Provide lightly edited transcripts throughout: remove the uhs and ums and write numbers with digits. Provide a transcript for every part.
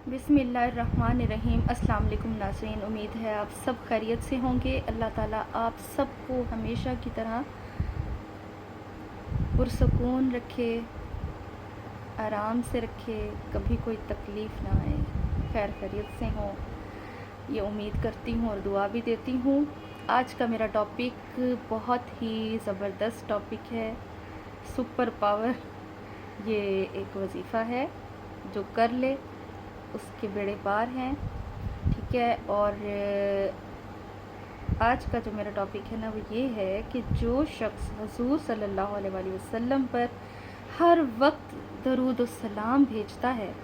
बिस्मिल्लाहिर्रहमानिर्रहीम। अस्सलाम वालेकुम नाज़रीन, उम्मीद है आप सब खैरियत से होंगे। अल्लाह ताला आप सबको हमेशा की तरह पुरसकून रखे, आराम से रखे, कभी कोई तकलीफ़ ना आए, खैर खैरियत से हों, ये उम्मीद करती हूँ और दुआ भी देती हूँ। आज का मेरा टॉपिक बहुत ही ज़बरदस्त टॉपिक है, सुपर पावर। ये एक वजीफ़ा है, जो कर ले उसके बेड़े पार हैं, ठीक है। और आज का जो मेरा टॉपिक है ना, वो ये है कि जो शख्स हुज़ूर सल्लल्लाहु अलैहि वसल्लम पर हर वक्त दरूद व सलाम भेजता है,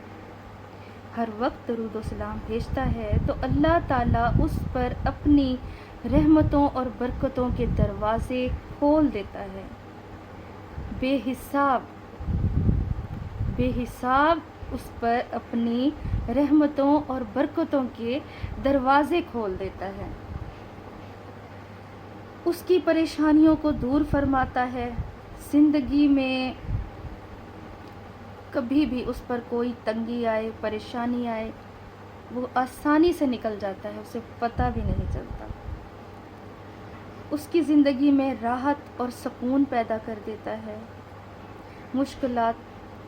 हर वक्त दरूद व सलाम भेजता है, तो अल्लाह ताला उस पर अपनी रहमतों और बरकतों के दरवाज़े खोल देता है। बेहिसाब उस पर अपनी रहमतों और बरकतों के दरवाज़े खोल देता है, उसकी परेशानियों को दूर फरमाता है। ज़िंदगी में कभी भी उस पर कोई तंगी आए, परेशानी आए, वो आसानी से निकल जाता है, उसे पता भी नहीं चलता। उसकी ज़िंदगी में राहत और सुकून पैदा कर देता है, मुश्किलात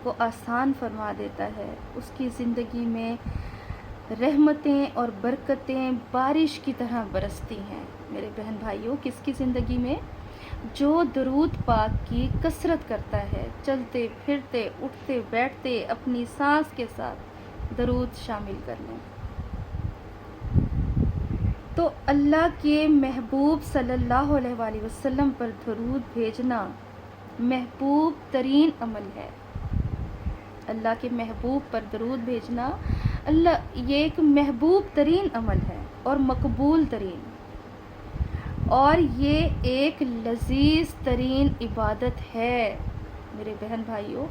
को आसान फरमा देता है। उसकी ज़िंदगी में रहमतें और बरकतें बारिश की तरह बरसती हैं। मेरे बहन भाइयों, किसकी ज़िंदगी में? जो दरूद पाक की कसरत करता है, चलते फिरते उठते बैठते अपनी सांस के साथ दरूद शामिल कर लें, तो अल्लाह के महबूब सल्लल्लाहु अलैहि वसल्लम पर दरूद भेजना महबूब तरीन अमल है। अल्लाह के महबूब पर दरूद भेजना ये एक महबूब तरीन अमल है और मकबूल तरीन, और ये एक लजीज तरीन इबादत है। मेरे बहन भाइयों,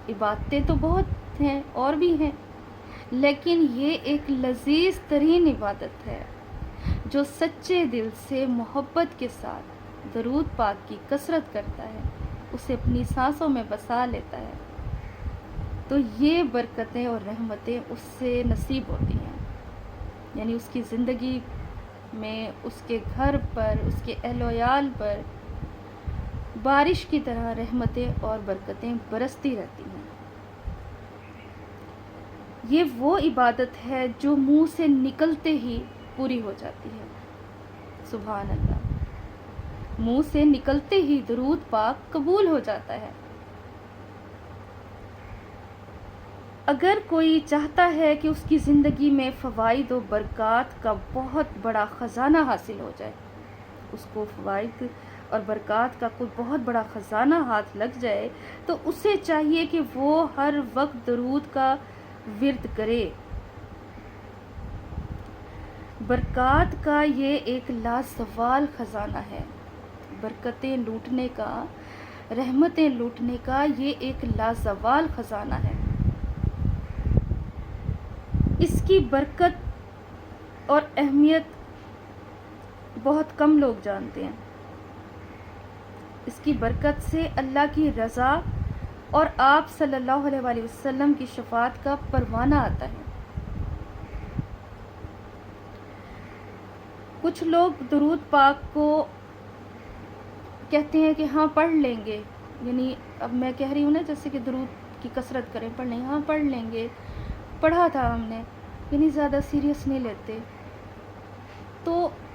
इबादतें तो बहुत हैं और भी हैं, लेकिन ये एक लजीज तरीन इबादत है। जो सच्चे दिल से मोहब्बत के साथ दरूद पाक की कसरत करता है, उसे अपनी सांसों में बसा लेता है, तो ये बरकतें और रहमतें उससे नसीब होती हैं। यानी उसकी ज़िंदगी में, उसके घर पर, उसके अहल-ओ-याल पर बारिश की तरह रहमतें और बरकतें बरसती रहती हैं। ये वो इबादत है जो मुंह से निकलते ही पूरी हो जाती है। सुभान अल्लाह, मुंह से निकलते ही दरूद पाक कबूल हो जाता है। अगर कोई चाहता है कि उसकी ज़िंदगी में फ़वाइद और बरक़ात का बहुत बड़ा ख़जाना हासिल हो जाए, उसको फ़वाइद और बरक़ात का कोई बहुत बड़ा ख़जाना हाथ लग जाए, तो उसे चाहिए कि वो हर वक्त दरूद का विर्द करे। बरक़ात का ये एक लाज़वाल ख़जाना है। बरकतें लूटने का, रहमतें लूटने का ये एक लाज़वाल ख़जाना है। इसकी बरकत और अहमियत बहुत कम लोग जानते हैं। इसकी बरकत से अल्लाह की रज़ा और आप सल्लल्लाहु अलैहि वसल्लम की शफ़ाअत का परवाना आता है। कुछ लोग दरूद पाक को कहते हैं कि हाँ पढ़ लेंगे, यानी अब मैं कह रही हूँ ना, जैसे कि दरूद की कसरत करें, पढ़ लेंगे, हाँ पढ़ लेंगे, पढ़ा था हमने, यानी ज़्यादा सीरियस नहीं लेते। तो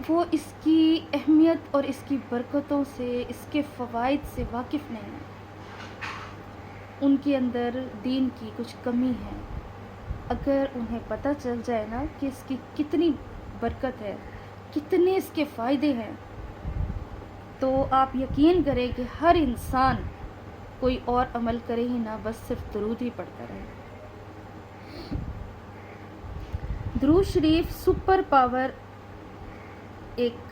वो इसकी अहमियत और इसकी बरकतों से, इसके फ़वाइद से वाकिफ़ नहीं है। उनके अंदर दीन की कुछ कमी है। अगर उन्हें पता चल जाए ना कि इसकी कितनी बरकत है, कितने इसके फ़ायदे हैं, तो आप यकीन करें कि हर इंसान कोई और अमल करे ही ना, बस सिर्फ दरूद ही पढ़ता रहे। दरूद शरीफ सुपर पावर एक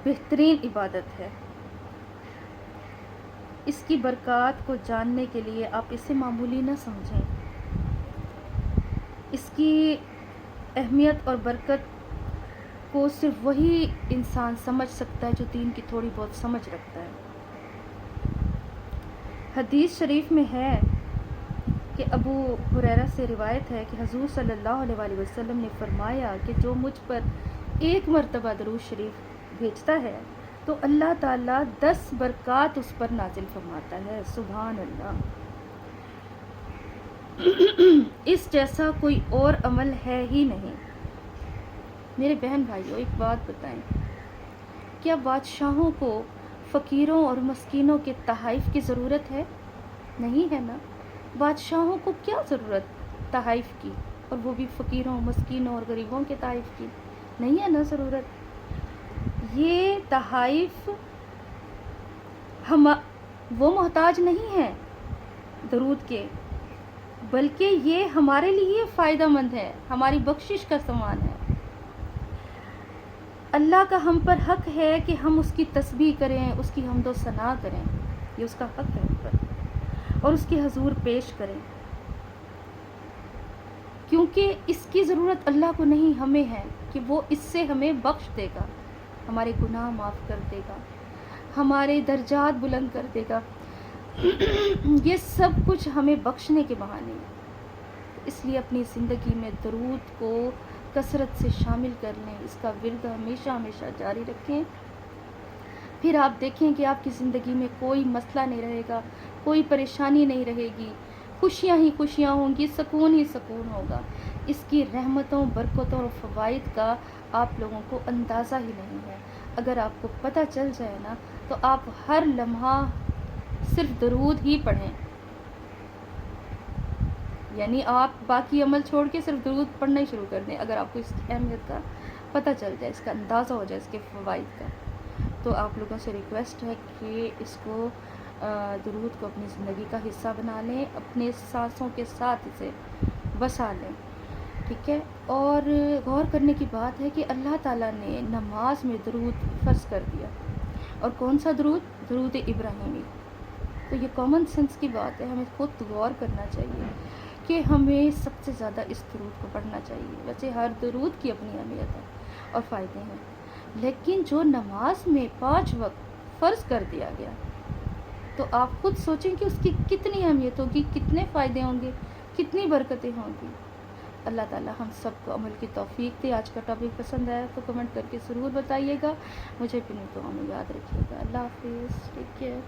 बेहतरीन इबादत है। इसकी बरक़ात को जानने के लिए आप इसे मामूली ना समझें। इसकी अहमियत और बरकत को सिर्फ वही इंसान समझ सकता है जो दीन की थोड़ी बहुत समझ रखता है। हदीस शरीफ में है کہ ابو ہریرہ سے روایت ہے کہ حضور صلی اللہ علیہ وآلہ وسلم نے فرمایا کہ جو مجھ پر ایک مرتبہ درود شریف بھیجتا ہے تو اللہ تعالیٰ 10 برکات اس پر نازل فرماتا ہے. سبحان اللہ. اس جیسا کوئی اور عمل ہے ہی نہیں. میرے بہن بھائیوں، ایک بات بتائیں، کیا بادشاہوں کو فقیروں اور مسکینوں کے تحائف کی ضرورت ہے؟ نہیں ہے نا. بادشاہوں کو کیا ضرورت تحائف کی، اور وہ بھی فقیروں، مسکینوں اور غریبوں کے تحائف کی؟ نہیں ہے نا ضرورت. یہ تحائف وہ محتاج نہیں ہیں درود کے، بلکہ یہ ہمارے لیے فائدہ مند ہے، ہماری بخشش کا سامان ہے. اللہ کا ہم پر حق ہے کہ ہم اس کی تسبیح کریں، اس کی حمد و ثنا کریں. یہ اس کا حق ہے ہم پر، اور اس کے حضور پیش کریں، کیونکہ اس کی ضرورت اللہ کو نہیں، ہمیں ہے کہ وہ اس سے ہمیں بخش دے گا، ہمارے گناہ معاف کر دے گا، ہمارے درجات بلند کر دے گا. یہ سب کچھ ہمیں بخشنے کے بہانے ہیں. اس لیے اپنی زندگی میں درود کو کثرت سے شامل کر لیں، اس کا ورد ہمیشہ ہمیشہ جاری رکھیں. پھر آپ دیکھیں کہ آپ کی زندگی میں کوئی مسئلہ نہیں رہے گا، کوئی پریشانی نہیں رہے گی، خوشیاں ہی خوشیاں ہوں گی، سکون ہی سکون ہوگا. اس کی رحمتوں، برکتوں اور فوائد کا آپ لوگوں کو اندازہ ہی نہیں ہے. اگر آپ کو پتہ چل جائے نا تو آپ ہر لمحہ صرف درود ہی پڑھیں. یعنی آپ باقی عمل چھوڑ کے صرف درود پڑھنا ہی شروع کر دیں، اگر آپ کو اس کی اہمیت کا پتہ چل جائے، اس کا اندازہ ہو جائے، اس کے فوائد کا. تو آپ لوگوں سے ریکویسٹ ہے کہ اس کو درود کو اپنی زندگی کا حصہ بنا لیں، اپنے سانسوں کے ساتھ اسے بسا لیں. ٹھیک ہے. اور غور کرنے کی بات ہے کہ اللہ تعالیٰ نے نماز میں درود فرض کر دیا. اور کون سا درود؟ درود ابراہیمی. تو یہ کامن سینس کی بات ہے، ہمیں خود غور کرنا چاہیے کہ ہمیں سب سے زیادہ اس درود کو پڑھنا چاہیے. ویسے ہر درود کی اپنی اہمیت ہے اور فائدے ہیں، لیکن جو نماز میں 5 وقت فرض کر دیا گیا تو آپ خود سوچیں کہ اس کی کتنی اہمیت ہوگی، کتنے فائدے ہوں گے، کتنی برکتیں ہوں گی. اللہ تعالیٰ ہم سب کو عمل کی توفیق دے. آج کا ٹاپک پسند آیا تو کمنٹ کر کے ضرور بتائیے گا. مجھے اپنی دعاؤں میں یاد رکھیے گا. اللہ حافظ. Take care.